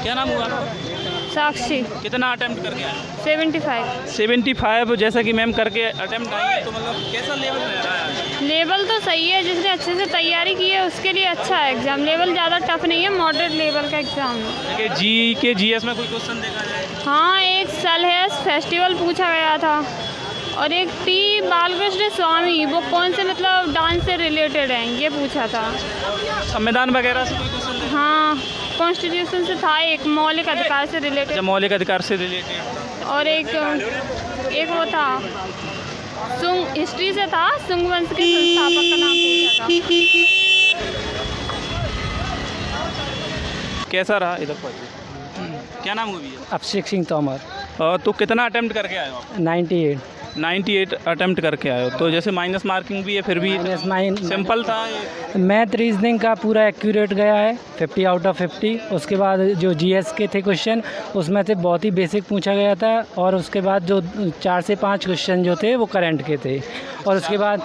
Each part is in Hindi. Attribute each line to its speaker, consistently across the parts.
Speaker 1: क्या नाम हुआ आपका?
Speaker 2: साक्षी।
Speaker 1: कितना अटेम्प्ट करके आए?
Speaker 2: 75।
Speaker 1: 75 जैसा कि मैम करके अटेम्प्ट आई है, तो मतलब कैसा लेवल रह रहा है?
Speaker 2: लेवल तो सही है, जिसने अच्छे से तैयारी की है उसके लिए अच्छा है एग्ज़ाम। लेवल ज़्यादा टफ नहीं है, मॉडरेट लेवल का एग्ज़ाम है।
Speaker 1: देखिए जी के जीएस में कोई क्वेश्चन देखा जाए?
Speaker 2: हाँ, एक सलहेस फेस्टिवल पूछा गया था और एक टी बालकृष्ण स्वामी, वो कौन से मतलब डांस से रिलेटेड हैं ये पूछा था।
Speaker 1: संविधान वगैरह से कोई क्वेश्चन?
Speaker 2: हाँ, कॉन्स्टिट्यूशन से था, एक मौलिक अधिकार से रिलेटेड,
Speaker 1: मौलिक अधिकार से रिलेटेड।
Speaker 2: और एक वो था सुंग, हिस्ट्री से था, सुंग वंश के संस्थापक का नाम पूछा था।
Speaker 1: कैसा रहा इधर पर? क्या नाम हुआ भैया?
Speaker 3: अभिषेक सिंह तोमर।
Speaker 1: तो कितना अटेम्प्ट करके आए हो आप?
Speaker 3: 98।
Speaker 1: 98 अटेम्प्ट करके आए हो, तो जैसे माइनस मार्किंग भी है फिर भी सिंपल था?
Speaker 3: मैथ रीजनिंग का पूरा एक्यूरेट गया है, 50 आउट ऑफ 50। उसके बाद जो जीएस के थे क्वेश्चन, उसमें से बहुत ही बेसिक पूछा गया था, और उसके बाद जो 4 से 5 क्वेश्चन जो थे वो करंट के थे, और उसके बाद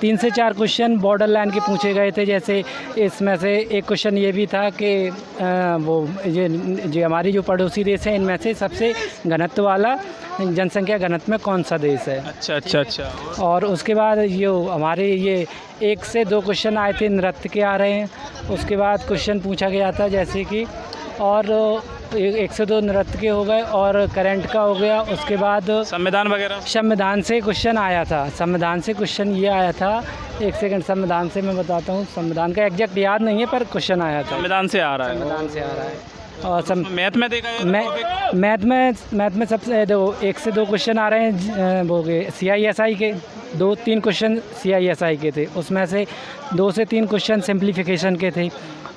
Speaker 3: 3 से 4 क्वेश्चन बॉर्डर लाइन के पूछे गए थे। जैसे इसमें से एक क्वेश्चन ये भी था कि वो ये हमारी जो पड़ोसी देश है, इनमें से सबसे घनत्व वाला, जनसंख्या घनत्व में कौन सा देश है।
Speaker 1: अच्छा।
Speaker 3: और उसके बाद ये हमारे ये 1 से 2 क्वेश्चन आए थे, नृत्य के आ रहे हैं। उसके बाद क्वेश्चन पूछा गया था जैसे कि, और 1 से 2 नृत्य के हो गए और करंट का हो गया। उसके बाद
Speaker 1: संविधान वगैरह,
Speaker 3: संविधान से क्वेश्चन आया था। संविधान से क्वेश्चन ये आया था, एक सेकंड, संविधान से मैं बताता हूँ, संविधान का एग्जैक्ट याद नहीं है पर क्वेश्चन आया था।
Speaker 1: संविधान से आ रहा है।
Speaker 3: संविधान से आ रहा है। और
Speaker 1: मैथ में देखा है?
Speaker 3: मैथ में सबसे 1 से 2 क्वेश्चन आ रहे हैं, वो CISI के 2-3 क्वेश्चन CISI के थे। उसमें से 2 से 3 क्वेश्चन सिंप्लीफिकेशन के थे,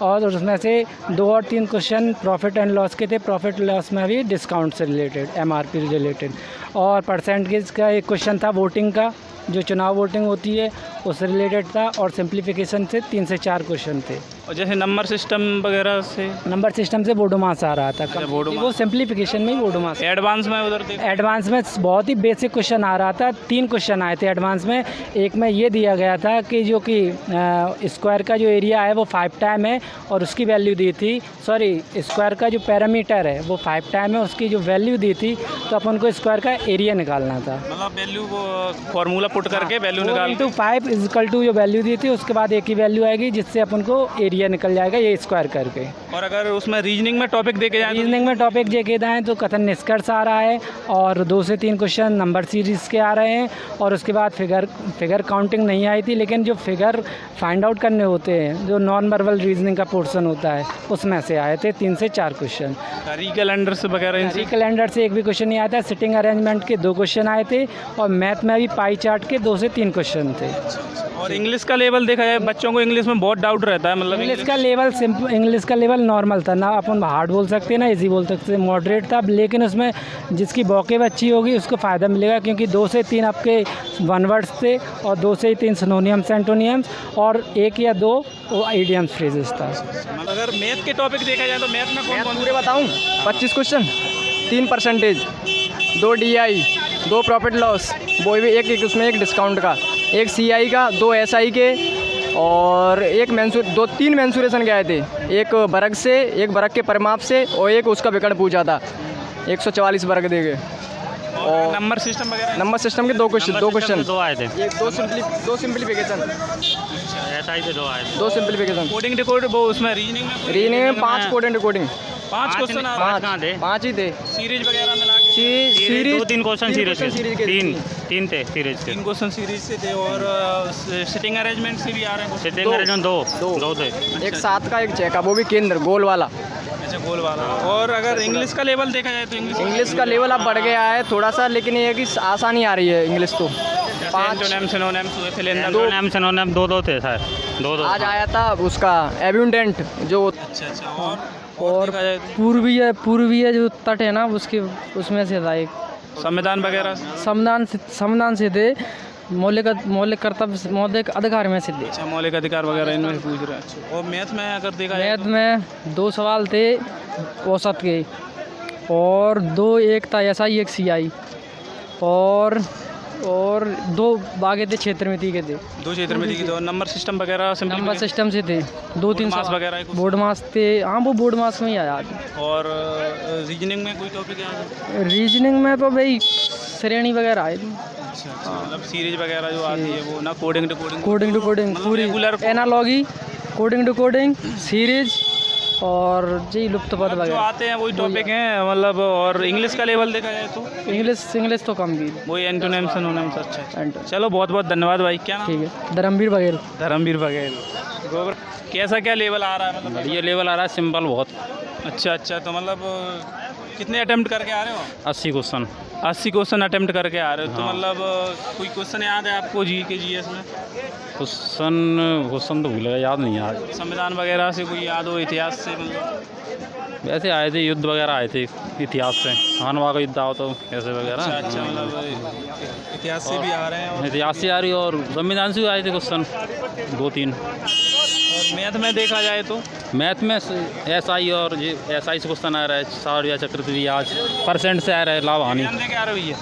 Speaker 3: और उसमें से 2 और 3 क्वेश्चन प्रॉफिट एंड लॉस के थे। प्रॉफिट लॉस में भी डिस्काउंट से रिलेटेड, MRP रिलेटेड। और परसेंटेज का एक क्वेश्चन था वोटिंग का, जो चुनाव वोटिंग होती है उससे रिलेटेड था। और सिंप्लीफिकेशन से 3 से 4 क्वेश्चन थे।
Speaker 1: और जैसे नंबर सिस्टम वगैरह से?
Speaker 3: नंबर सिस्टम से बोडोमास आ रहा था। वो सिंप्लीफिकेशन में ही बोडोमास।
Speaker 1: एडवांस में उधर देखा?
Speaker 3: एडवांस में बहुत ही बेसिक क्वेश्चन आ रहा था। 3 क्वेश्चन आए थे एडवांस में। एक में ये दिया गया था कि जो कि स्क्वायर का जो एरिया है वो 5 टाइम है, और उसकी वैल्यू दी थी, सॉरी, स्क्वायर का जो पैरामीटर है वो 5 टाइम है, उसकी जो वैल्यू दी थी, तो अपन को स्क्वायर का एरिया निकालना था।
Speaker 1: मतलब वैल्यू को फॉर्मूला पुट करके वैल्यू निकाल,
Speaker 3: 5 इक्वल टू जो वैल्यू दी थी, उसके बाद एक ही वैल्यू आएगी जिससे अपन को एरिया निकल जाएगा, ये स्क्वायर करके।
Speaker 1: और अगर उसमें रीजनिंग में टॉपिक देखे जाए?
Speaker 3: रीजनिंग में टॉपिक देखे जाएँ तो कथन निष्कर्ष आ रहा है, और 2 से 3 क्वेश्चन नंबर सीरीज़ के आ रहे हैं। और उसके बाद फिगर काउंटिंग नहीं आई थी, लेकिन जो फिगर फाइंड आउट करने होते हैं, जो नॉन वर्बल रीजनिंग का पोर्शन होता है, उसमें से आए थे 3 से 4 क्वेश्चन।
Speaker 1: कैलेंडर से वगैरह?
Speaker 3: कैलेंडर से एक भी क्वेश्चन नहीं आया था। सिटिंग अरेंजमेंट के 2 क्वेश्चन आए थे, और मैथ में भी पाई चार्ट के 2 से 3 क्वेश्चन थे।
Speaker 1: और इंग्लिश का लेवल देखा जाए, बच्चों को इंग्लिश में बहुत डाउट रहता है, मतलब
Speaker 3: इंग्लिश का लेवल नॉर्मल था ना, अपन हार्ड बोल सकते हैं ना इजी बोल सकते हैं, मॉडरेट था। लेकिन उसमें जिसकी वोकैब अच्छी होगी उसको फ़ायदा मिलेगा, क्योंकि 2 से 3 आपके वन वर्ड्स थे, और 2 से 3 सिनोनियम्स एंटोनियम्स, और 1 या 2 इडियम्स फ्रेजेस था।
Speaker 1: अगर मैथ के टॉपिक देखा जाए तो मैथ में कौन
Speaker 4: पूरे बताऊँ? 25 question, 3 percentage, 2 DI, 2 profit loss, वो भी एक उसमें एक डिस्काउंट का, 1 CI का, 2 SI के, और 3 मेंसुरेशन के आए थे। एक वर्ग से, एक वर्ग के परिमाप से, और एक उसका विकर्ण पूछा था। 144 वर्ग देंगे।
Speaker 1: और नंबर सिस्टम वगैरह?
Speaker 4: नंबर सिस्टम के 2 क्वेश्चन
Speaker 5: 2 आए थे।
Speaker 4: 2 सिंप्लीफिकेशन,
Speaker 5: SI के 2 आए थे।
Speaker 4: 2 सिंप्लीफिकेशन।
Speaker 1: कोडिंग डिकोड वो उसमें रीजनिंग में
Speaker 4: 5 कोड एंड डिकोडिंग,
Speaker 1: 5 क्वेश्चन,
Speaker 4: 5 ही थे।
Speaker 1: सीरीज वगैरह मिला के?
Speaker 4: सीरीज
Speaker 5: 2-3 क्वेश्चन सीरीज के, 3 थे सीरीज के।
Speaker 1: 3 क्वेश्चन सीरीज से थे। और सिटिंग अरेंजमेंट से भी आ रहे हैं?
Speaker 5: सिटिंग अरेंजमेंट 2 थे।
Speaker 4: एक 7 का, एक 6 का, वो भी केंद्र गोल वाला।
Speaker 1: अच्छा, गोल वाला। और अगर इंग्लिश का लेवल देखा जाए तो
Speaker 4: इंग्लिश का लेवल अब बढ़ गया है थोड़ा सा, लेकिन ये है कि आसानी आ रही है इंग्लिश तो।
Speaker 1: 5 सिनोनिम्स
Speaker 5: सिनोनिम 2 थे सर, 2
Speaker 4: आज आया था उसका एब्यूंडेंट जो।
Speaker 1: अच्छा।
Speaker 3: और पूर्वीय जो तट है ना, उसमें से था एक।
Speaker 1: संविधान वगैरह?
Speaker 3: संविधान से थे। मौलिक कर्तव्य, मौलिक अधिकार में से थे।
Speaker 1: अच्छा, मौलिक अधिकार वगैरह इनमें पूछ रहे हैं। और मैथ में अगर देखा जाए?
Speaker 3: मैथ में 2 सवाल थे औसत के, और 2, एक था SI, एक CI, और
Speaker 4: और 2 बागे थे, क्षेत्र में के थे।
Speaker 1: 2 क्षेत्र में थी। तो नंबर सिस्टम वगैरह सिंपल
Speaker 4: नंबर सिस्टम से थे 2-3
Speaker 1: मास वगैरह कुछ?
Speaker 4: बोर्ड मास थे। हाँ, वो बोर्ड मास में ही आया।
Speaker 1: और रीजनिंग में कोई टॉपिक है?
Speaker 4: रीजनिंग में तो भाई श्रेणी वगैरह आए थे।
Speaker 1: अच्छा, मतलब सीरीज वगैरह जो आती है वो ना, coding to coding,
Speaker 4: coding to coding पूरी,
Speaker 1: regular
Speaker 4: analogy, coding to coding, series और जी लुप्त पद
Speaker 1: जो
Speaker 4: वगैरह
Speaker 1: आते हैं वही टॉपिक हैं मतलब। और इंग्लिश का लेवल देखा जाए तो
Speaker 4: इंग्लिश तो कम भी।
Speaker 1: वही एंटोनिम्स एनोनिम्स। अच्छा,
Speaker 4: एंटो-
Speaker 1: चलो बहुत बहुत धन्यवाद भाई। क्या नाम?
Speaker 4: ठीक है, धर्मवीर बघेल।
Speaker 1: धर्मवीर बघेल। गोबर कैसा क्या लेवल आ रहा है मतलब?
Speaker 5: बढ़िया लेवल आ रहा है, सिंपल बहुत।
Speaker 1: अच्छा, तो मतलब कितने अटेम्प्ट करके आ रहे हो?
Speaker 5: 80 क्वेश्चन।
Speaker 1: 80 क्वेश्चन अटेम्प्ट करके आ रहे हो। तो मतलब कोई क्वेश्चन याद है आपको जी के जीएस में?
Speaker 5: क्वेश्चन तो भूल गया, याद नहीं यार।
Speaker 1: संविधान वगैरह से कोई याद हो, इतिहास से मतलब?
Speaker 5: वैसे आए थे, युद्ध वगैरह आए थे इतिहास से, हानवा का युद्ध आओ तो कैसे वगैरह।
Speaker 1: अच्छा, मतलब इतिहास से भी आ रहे हैं। और
Speaker 5: इतिहास से आ रही, और संविधान से भी आए थे क्वेश्चन 2-3।
Speaker 1: मैथ में देखा जाए तो
Speaker 5: मैथ में SI और ये SI से क्वेश्चन आ रहा है, सार या चक्रवृद्धि आज परसेंट से आ रहा है, लाभ हानि।
Speaker 1: ध्यान दे के आ रहे हो भैया?